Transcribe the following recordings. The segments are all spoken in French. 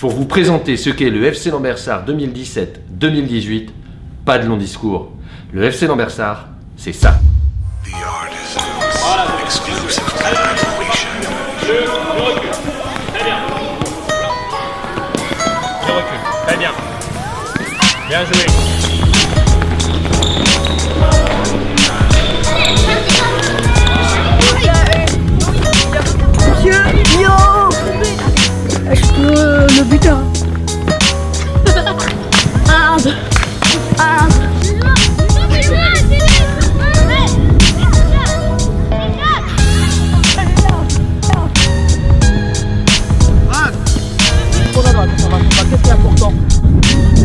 Pour vous présenter ce qu'est le FC Lambersart 2017-2018, pas de long discours. Le FC Lambersart, c'est ça. Voilà. Je recule. Très bien. Je recule. Très bien. Bien joué. Monsieur, yo! Je peux le buteur.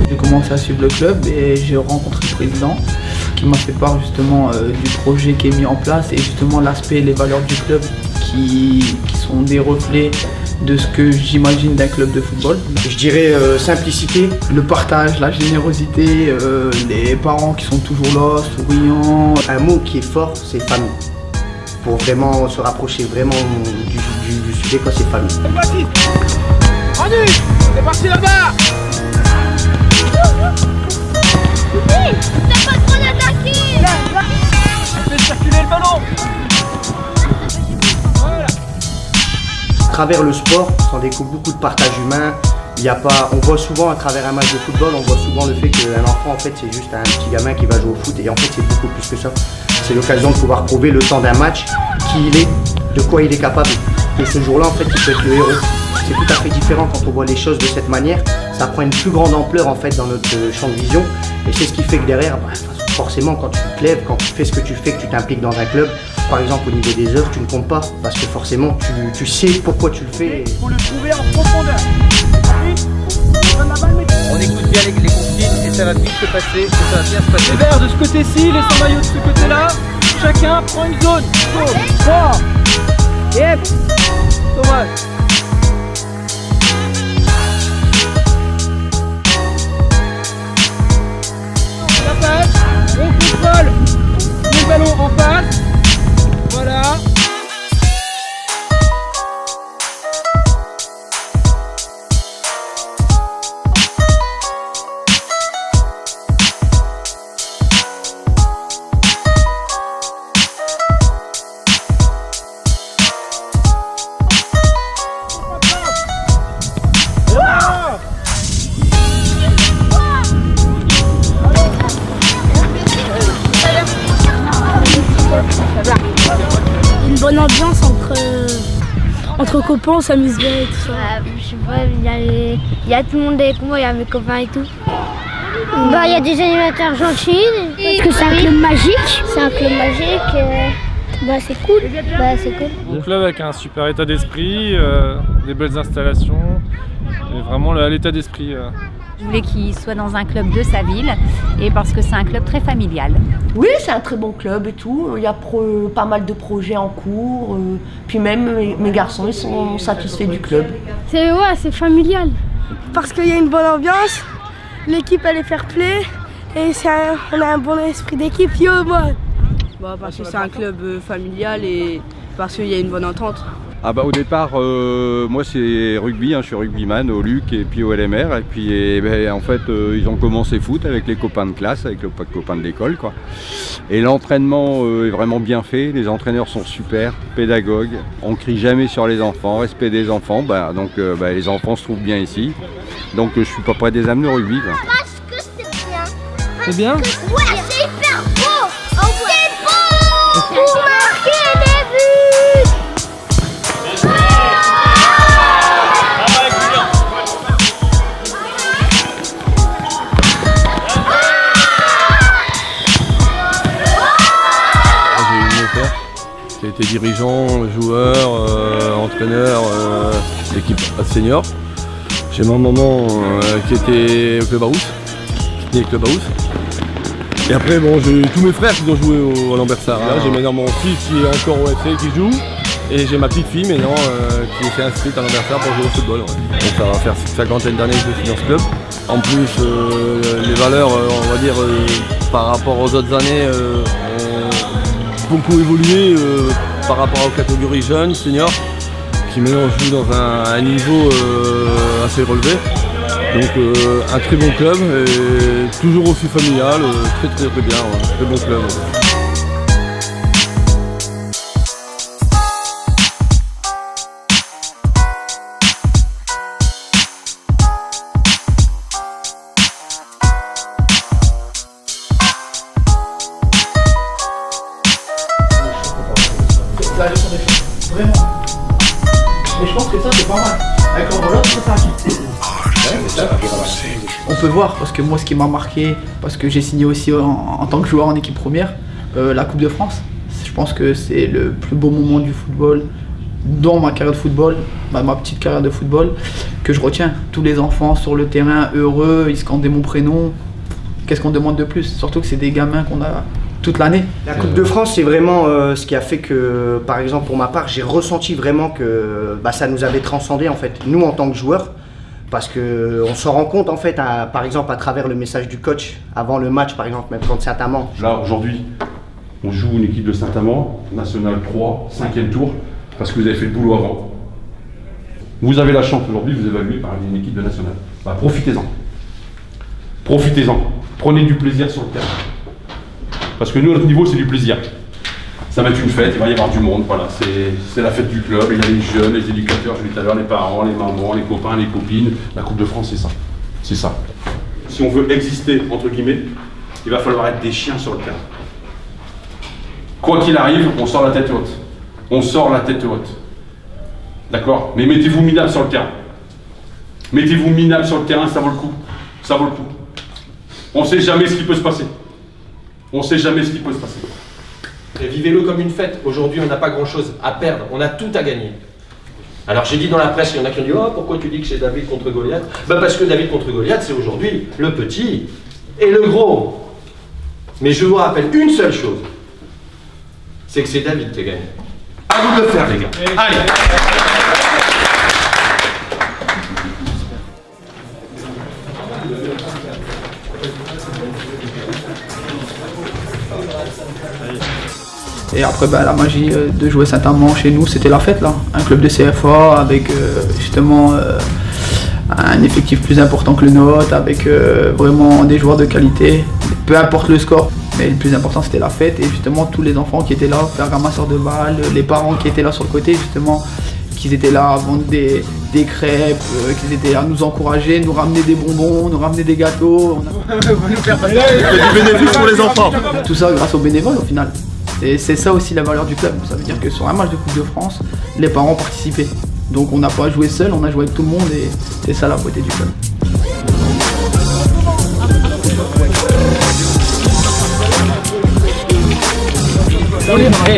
J'ai commencé à suivre le club et j'ai rencontré le président qui m'a fait part justement du projet qui est mis en place et justement l'aspect et les valeurs du club qui sont des reflets de ce que j'imagine d'un club de football. Je dirais simplicité. Le partage, la générosité, les parents qui sont toujours là, souriants. Un mot qui est fort, c'est famille. Pour vraiment se rapprocher vraiment du sujet, quoi, c'est famille. C'est parti. Rendu. C'est parti là-bas. Oui, t'as pas trop d'attaquer. Fais circuler le ballon. À travers le sport, on découvre beaucoup de partage humain. On voit souvent à travers un match de football, on voit souvent le fait qu'un enfant en fait c'est juste un petit gamin qui va jouer au foot et en fait c'est beaucoup plus que ça. C'est l'occasion de pouvoir prouver le temps d'un match, qui il est, de quoi il est capable. Et ce jour-là en fait il peut être le héros. C'est tout à fait différent quand on voit les choses de cette manière. Ça prend une plus grande ampleur en fait dans notre champ de vision et c'est ce qui fait que derrière, forcément quand tu te lèves, quand tu fais ce que tu fais, que tu t'impliques dans un club, par exemple au niveau des heures, tu ne comptes pas parce que forcément tu sais pourquoi tu le fais. Il faut le trouver en profondeur. On écoute bien les consignes et ça va vite se passer, ça va bien se passer. Les verts de ce côté-ci, les sans maillots de ce côté-là. Chacun prend une zone. Go. 3. Yep. Thomas. La passe. On contrôle le ballon en face. Voilà. Une bonne ambiance entre copains, on s'amuse bien et tout ça. Je sais pas, il y a tout le monde avec moi, il y a mes copains et tout. Il y a des animateurs gentils. Parce que c'est un club magique. C'est un club magique. C'est cool. C'est cool. Mon club avec un super état d'esprit, des belles installations, et vraiment l'état d'esprit. Je voulais qu'il soit dans un club de sa ville et parce que c'est un club très familial. Oui, c'est un très bon club et tout. Il y a pas mal de projets en cours. Puis même mes garçons, ils sont satisfaits du club. C'est familial. Parce qu'il y a une bonne ambiance, l'équipe elle est fair play et on a un bon esprit d'équipe. Yo, moi. Parce que c'est un club familial et parce qu'il y a une bonne entente. Au départ, moi c'est rugby, je suis rugbyman au LUC et puis au LMR. Et puis en fait, ils ont commencé foot avec les copains de classe, avec les copains de l'école, quoi. Et l'entraînement est vraiment bien fait, les entraîneurs sont super, pédagogues. On crie jamais sur les enfants, respect des enfants. Donc les enfants se trouvent bien ici. Donc je suis pas prêt de les amener au rugby, quoi. Parce que c'est bien. C'est bien ? Ouais, c'est hyper beau. C'est beau. Pour marquer des buts. Qui a été dirigeant, joueur, entraîneur d'équipe senior. J'ai ma maman qui était au Club House, qui tenait le Club House. Et après, j'ai tous mes frères qui ont joué au Lambersart. J'ai maintenant mon fils qui est encore au FC qui joue. Et j'ai ma petite fille maintenant qui s'est inscrite à Lambersart pour jouer au football. Donc ça va faire 50 d'années que je suis dans ce club. En plus, les valeurs, on va dire, par rapport aux autres années, ont beaucoup évolué par rapport aux catégories jeunes, seniors. qui maintenant joue dans un niveau assez relevé. Donc un très bon club, et toujours aussi familial, très bien, très bon club. La gestion des choses, vraiment. Mais je pense que ça c'est pas mal. Avec l'enveloppe, ça acquis. On peut voir, parce que moi ce qui m'a marqué, parce que j'ai signé aussi en tant que joueur en équipe première, la Coupe de France. Je pense que c'est le plus beau moment du football, dans ma carrière de football, ma petite carrière de football, que je retiens. Tous les enfants sur le terrain heureux, ils scandaient mon prénom. Qu'est-ce qu'on demande de plus? Surtout que c'est des gamins qu'on a toute l'année. La Coupe de France, c'est vraiment ce qui a fait que, par exemple pour ma part, j'ai ressenti vraiment que ça nous avait transcendé en fait, nous en tant que joueurs. Parce qu'on se rend compte en fait, par exemple à travers le message du coach, avant le match par exemple, même contre Saint-Amand. Là aujourd'hui, on joue une équipe de Saint-Amand, National 3, 5e tour, parce que vous avez fait le boulot avant. Vous avez la chance aujourd'hui, vous évaluez par une équipe de National. Profitez-en. Profitez-en. Prenez du plaisir sur le terrain. Parce que nous, à notre niveau, c'est du plaisir. Ça va être une fête, il va y avoir du monde, voilà, c'est la fête du club, il y a les jeunes, les éducateurs, je l'ai dit tout à l'heure, les parents, les mamans, les copains, les copines. La Coupe de France, c'est ça. C'est ça. Si on veut exister, entre guillemets, il va falloir être des chiens sur le terrain. Quoi qu'il arrive, on sort la tête haute. On sort la tête haute. D'accord? Mais mettez-vous minable sur le terrain. Mettez-vous minable sur le terrain, ça vaut le coup. Ça vaut le coup. On ne sait jamais ce qui peut se passer. On ne sait jamais ce qui peut se passer. Et vivez-le comme une fête. Aujourd'hui, on n'a pas grand-chose à perdre, on a tout à gagner. Alors j'ai dit dans la presse, il y en a qui ont dit « Oh, pourquoi tu dis que c'est David contre Goliath ?» Parce que David contre Goliath, c'est aujourd'hui le petit et le gros. Mais je vous rappelle une seule chose, c'est que c'est David qui a gagné. À vous de le faire, les gars. Allez. Et après la magie de jouer Saint-Amand chez nous, c'était la fête là. Un club de CFA avec justement un effectif plus important que le nôtre, avec vraiment des joueurs de qualité. Peu importe le score, mais le plus important c'était la fête et justement tous les enfants qui étaient là, faire ramasseur de balles, les parents qui étaient là sur le côté justement, qu'ils étaient là à vendre des crêpes, qu'ils étaient là à nous encourager, nous ramener des bonbons, nous ramener des gâteaux. Nous faire du bénéfice pour les enfants. Tout ça grâce aux bénévoles au final. Et c'est ça aussi la valeur du club. Ça veut dire que sur un match de Coupe de France, les parents participaient. Donc on n'a pas joué seul, on a joué avec tout le monde et c'est ça la beauté du club. On les respecte,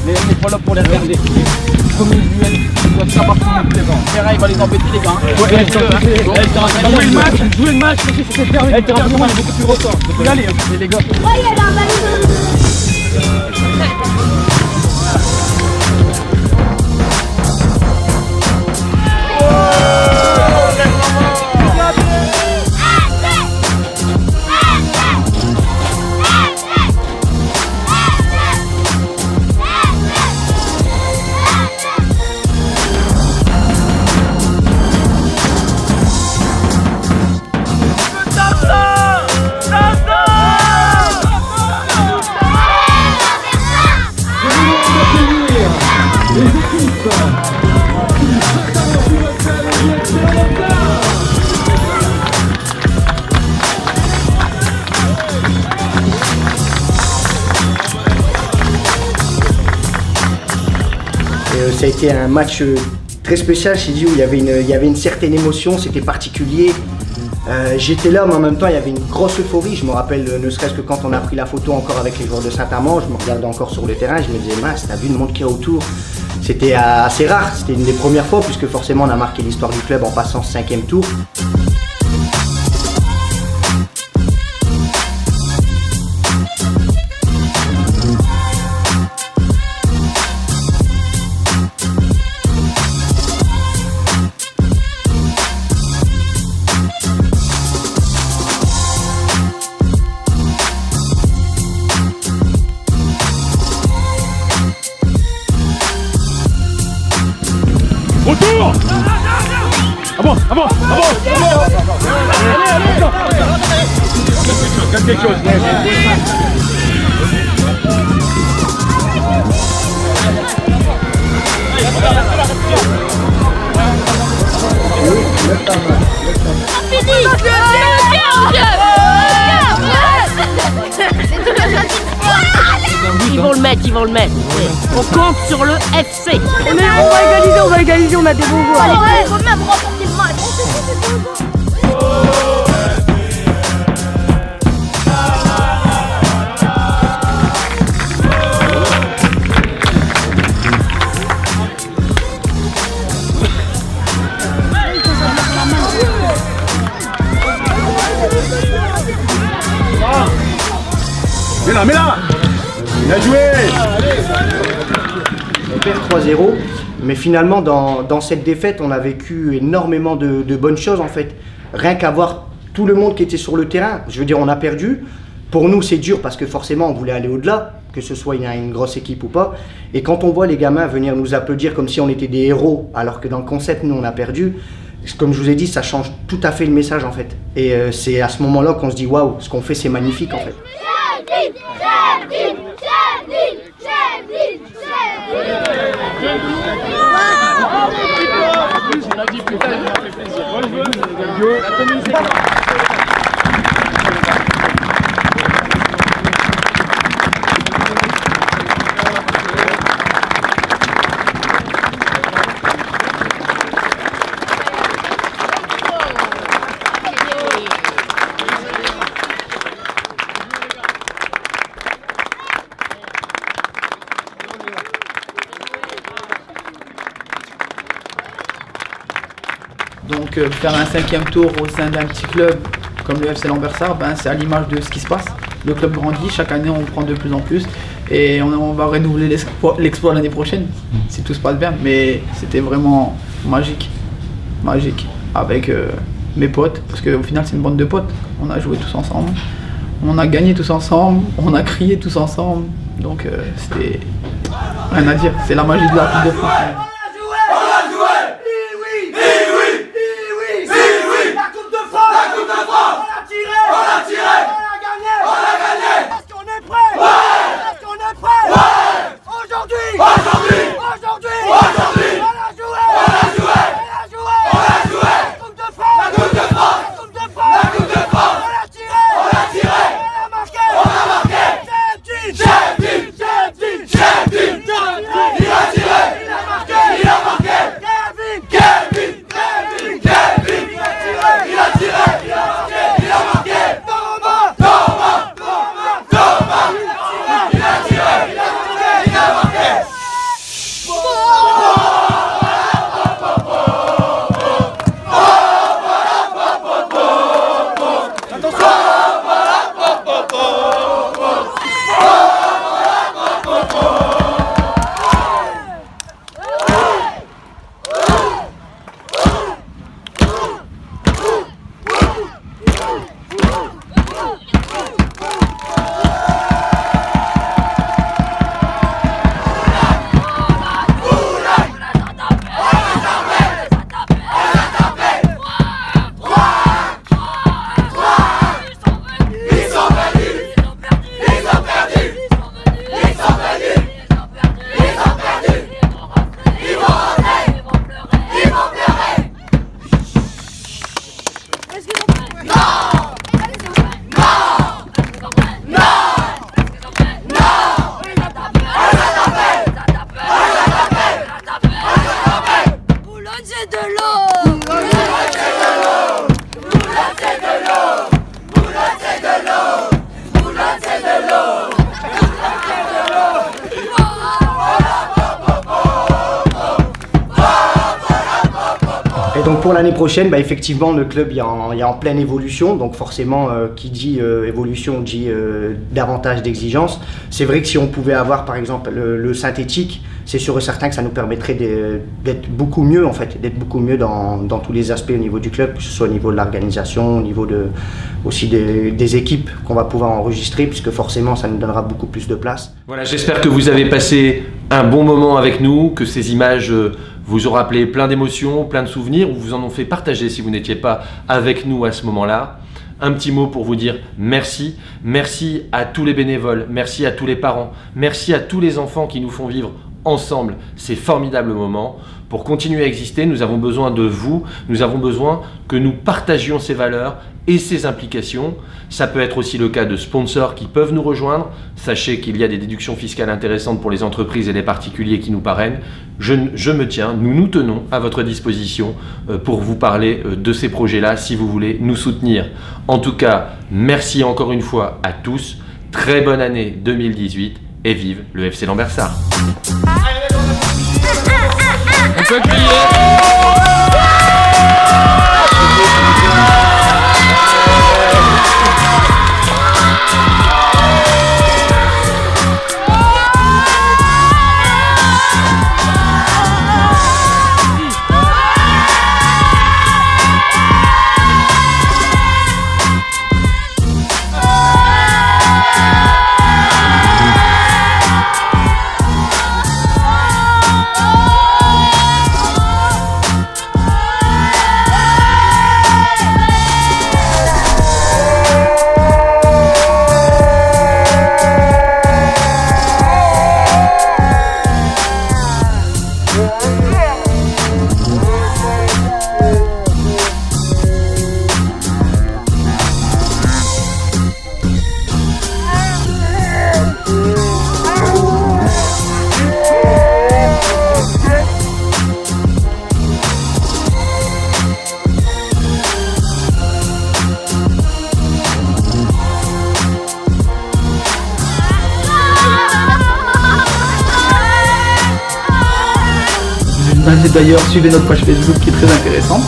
mais on n'est pas là pour les regarder. Premier duel, comme ça partout on est présent. Ferra il va les embêter les gars. Jouez le match, c'est fermé. Elle est beaucoup plus ressort. Vous allez les gars. Ça a été un match très spécial chez Dieu où il y avait une certaine émotion, c'était particulier. J'étais là mais en même temps il y avait une grosse euphorie, je me rappelle ne serait-ce que quand on a pris la photo encore avec les joueurs de Saint-Amand, je me regardais encore sur le terrain, je me disais mince, t'as vu le monde qu'il y a autour. C'était assez rare, c'était une des premières fois puisque forcément on a marqué l'histoire du club en passant ce 5e tour. avance, avance, avance. Gagne quelque chose. Ils vont le mettre, ils vont le mettre. On compte sur le FC. On va égaliser, on a des bons joueurs. Allez, faut même remporter le match. Mets là. Bien joué. On perd 3-0, mais finalement dans cette défaite, on a vécu énormément de bonnes choses en fait. Rien qu'à voir tout le monde qui était sur le terrain, je veux dire, on a perdu. Pour nous, c'est dur parce que forcément, on voulait aller au-delà, que ce soit une grosse équipe ou pas. Et quand on voit les gamins venir nous applaudir comme si on était des héros, alors que dans le concept, nous, on a perdu, comme je vous ai dit, ça change tout à fait le message en fait. Et c'est à ce moment-là qu'on se dit, waouh, ce qu'on fait, c'est magnifique en fait. Donc faire un 5e tour au sein d'un petit club comme le FC Lambersart, c'est à l'image de ce qui se passe. Le club grandit, chaque année on prend de plus en plus et on va renouveler l'exploit l'année prochaine si tout se passe bien. Mais c'était vraiment magique avec mes potes, parce qu'au final c'est une bande de potes. On a joué tous ensemble, on a gagné tous ensemble, on a crié tous ensemble. Donc c'était rien à dire, c'est la magie de la Coupe de France. Et donc pour l'année prochaine, effectivement, le club est en pleine évolution. Donc forcément, qui dit évolution dit davantage d'exigences. C'est vrai que si on pouvait avoir par exemple le synthétique, c'est sûr et certain que ça nous permettrait d'être beaucoup mieux en fait, d'être beaucoup mieux dans tous les aspects au niveau du club, que ce soit au niveau de l'organisation, au niveau aussi des équipes qu'on va pouvoir enregistrer, puisque forcément ça nous donnera beaucoup plus de place. Voilà, j'espère que vous avez passé un bon moment avec nous, que ces images vous aura rappelé plein d'émotions, plein de souvenirs, ou vous en ont fait partager si vous n'étiez pas avec nous à ce moment-là. Un petit mot pour vous dire merci. Merci à tous les bénévoles, merci à tous les parents, merci à tous les enfants qui nous font vivre ensemble ces formidables moments. Pour continuer à exister, nous avons besoin de vous, nous avons besoin que nous partagions ces valeurs et ces implications. Ça peut être aussi le cas de sponsors qui peuvent nous rejoindre. Sachez qu'il y a des déductions fiscales intéressantes pour les entreprises et les particuliers qui nous parrainent. Je me tiens, nous nous tenons à votre disposition pour vous parler de ces projets-là si vous voulez nous soutenir. En tout cas, merci encore une fois à tous. Très bonne année 2018 et vive le FC Lambersart. On peut crier. D'ailleurs, suivez notre page Facebook qui est très intéressante.